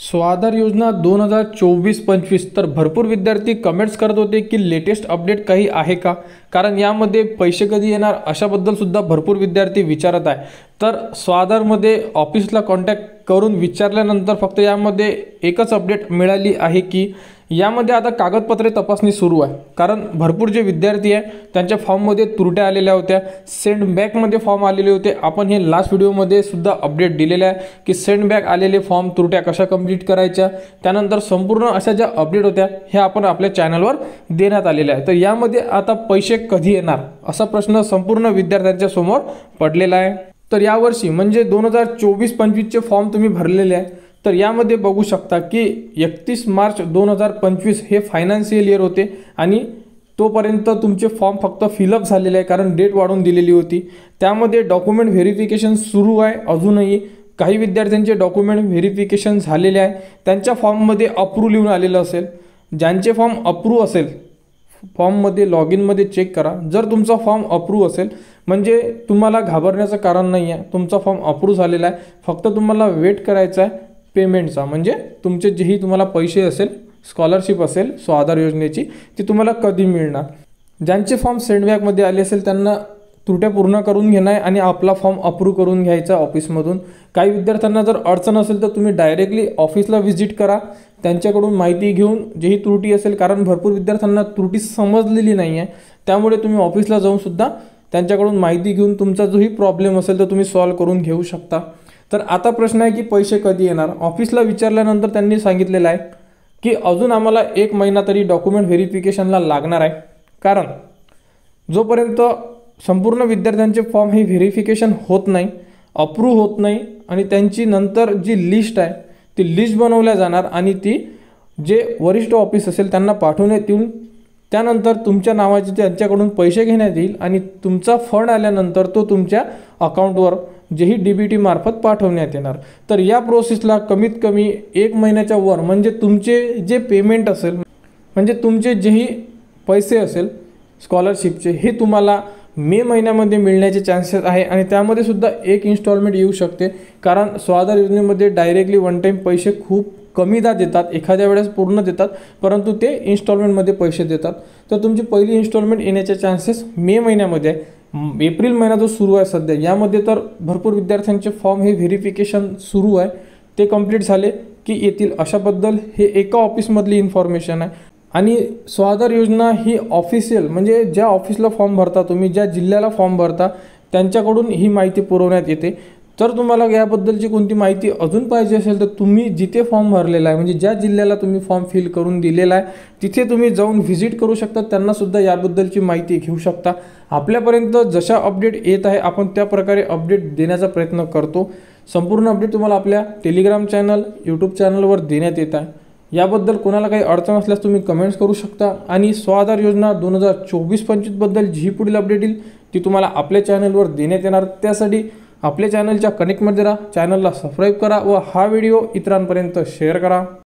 स्वाधार योजना 2024-25 तर भरपूर विद्यार्थी कमेंट्स करत होते की लेटेस्ट अपडेट काही आहे का, कारण यामध्ये पैसे कधी येणार अशाबद्दल सुद्धा भरपूर विद्यार्थी विचारत आहे। तर स्वाधारमध्ये ऑफिसला कॉन्टॅक्ट करून विचारल्यानंतर फक्त यामध्ये एकच अपडेट मिळाली आहे की यामध्ये आता कागदपत्रे तपासणी सुरू आहे, कारण भरपूर जे विद्यार्थी आहे त्यांच्या फॉर्ममध्ये त्रुट्या आलेल्या होत्या, सेंड बॅकमध्ये फॉर्म आलेले होते। आपण हे लास्ट व्हिडिओमध्ये सुद्धा अपडेट दिलेले आहे की सेंड बॅक आलेले फॉर्म त्रुट्या कशा कंप्लीट करायच्या, त्यानंतर संपूर्ण अशा ज्या अपडेट होत्या हे आपण आपल्या चॅनलवर देण्यात आलेले आहे। तर यामध्ये आता पैसे कधी येणार असा प्रश्न संपूर्ण विद्यार्थ्यांच्या समोर पडलेला आहे। तर यावर्षी म्हणजे 2024-25 चे फॉर्म तुम्ही भरलेले आहे, तर यामध्ये बघू शकता की 31 मार्च 2025 हे फायनान्शियल इयर होते आणि तोपर्यंत तुमचे फॉर्म फक्त फिलअप झालेले आहे, कारण डेट वाढवून दिलेली होती। त्यामध्ये डॉक्युमेंट व्हेरिफिकेशन सुरू आहे, अजूनही काही विद्यार्थ्यांचे डॉक्युमेंट व्हेरिफिकेशन झालेले आहे, त्यांच्या फॉर्ममध्ये अप्रूव्ह लिहून आलेलं असेल। ज्यांचे फॉर्म अप्रूव्ह असेल फॉर्ममध्ये लॉग इनमध्ये चेक करा, जर तुमचा फॉर्म अप्रूव्ह असेल म्हणजे तुम्हाला घाबरण्याचं कारण नाही आहे, तुमचा फॉर्म अप्रूव्ह झालेला आहे। फक्त तुम्हाला वेट करायचा आहे पेमेंटचा, म्हणजे तुमचे जेही तुम्हाला पैसे असेल, स्कॉलरशिप असेल स्वाधार योजनेची, ती तुम्हाला कधी मिळणार। ज्यांचे फॉर्म सेंडबॅकमध्ये आले असेल त्यांना त्रुट्या पूर्ण करून घेणं आहे आणि आपला फॉर्म अप्रूव्ह करून घ्यायचा ऑफिसमधून। काही विद्यार्थ्यांना जर अडचण असेल तर तुम्ही डायरेक्टली ऑफिसला व्हिजिट करा, त्यांच्याकडून माहिती घेऊन जेही त्रुटी असेल, कारण भरपूर विद्यार्थ्यांना त्रुटी समजलेली नाही आहे, त्यामुळे तुम्ही ऑफिसला जाऊन सुद्धा त्यांच्याकडून माहिती घेऊन तुमचा जोही प्रॉब्लेम असेल तर तुम्ही सॉल्व्ह करून घेऊ शकता। तर आता प्रश्न आहे की पैसे कधी येणार। ऑफिसला विचारल्यानंतर त्यांनी सांगितलेलं आहे की अजून आम्हाला 1 महिना तरी डॉक्युमेंट व्हेरिफिकेशनला लागणार आहे, कारण जोपर्यंत संपूर्ण विद्यार्थ्यांचे फॉर्म हे व्हेरिफिकेशन होत नाही, अप्रूव्ह होत नाही आणि त्यांची नंतर जी लिस्ट आहे ती लिस्ट बनवल्या जाणार आणि ती जे वरिष्ठ ऑफिस असेल त्यांना पाठवण्यात येऊन त्यानंतर तुमच्या नावाचे त्यांच्याकडून पैसे घेण्यात येईल आणि तुमचा फंड आल्यानंतर तो तुमच्या अकाउंटवर जेही DBT मार्फत पाठवण्यात येणार। तर या प्रोसेसला कमीत कमी 1 महिन्याच्या वर, म्हणजे तुमचे जे पेमेंट असेल, म्हणजे तुमचे जेही पैसे असेल स्कॉलरशिपचे, हे तुम्हाला मे महिन्यामध्ये मिळण्याचे चान्सेस आहे आणि त्यामध्ये सुद्धा एक इन्स्टॉलमेंट येऊ शकते, कारण स्वाधार योजनेमध्ये डायरेक्टली वन टाईम पैसे खूप कमीदा देतात, एखाद्या वेळेस पूर्ण देतात, परंतु ते इन्स्टॉलमेंटमध्ये पैसे देतात। तर तुमची पहिली इन्स्टॉलमेंट येण्याचे चान्सेस मे महिन्यामध्ये आहे। एप्रिल महिना जो सुरू आहे सध्या, यामध्ये तर भरपूर विद्यार्थ्यांचे फॉर्म हे व्हेरिफिकेशन सुरू आहे, ते कंप्लीट झाले की येतील अशाबद्दल हे एका ऑफिसमधली इन्फॉर्मेशन आहे। आणि स्वाधार योजना ही ऑफिशियल, म्हणजे ज्या ऑफिसला फॉर्म भरता तुम्ही, ज्या जिल्ह्याला फॉर्म भरता त्यांच्याकडून ही माहिती पुरवण्यात येते। तर तुम्हाला याबद्दलची कोणती माहिती अजून पाहिजे असेल तर तुम्ही जिथे फॉर्म भरलेला आहे, म्हणजे ज्या जिल्ह्याला तुम्ही फॉर्म फिल करून दिलेला आहे तिथे तुम्ही जाऊन व्हिजिट करू शकता, त्यांनासुद्धा याबद्दलची माहिती घेऊ शकता। आपल्यापर्यंत जशा अपडेट येत आहे आपण त्या प्रकारे अपडेट देण्याचा प्रयत्न करतो। संपूर्ण अपडेट तुम्हाला आपल्या टेलिग्राम चॅनल, यूट्यूब चॅनलवर देण्यात येत आहे। याबद्दल कोणाला काही अडचण असल्यास तुम्ही कमेंट्स करू शकता आणि स्वाधार योजना 2024-25 बद्दल जी पुढील अपडेट येईल ती तुम्हाला आपल्या चॅनलवर देण्यात येणार। त्यासाठी आपल्या चॅनलच्या कनेक्टमध्ये राहा, चॅनलला सबस्क्राईब करा व हा व्हिडिओ इतरांपर्यंत शेअर करा।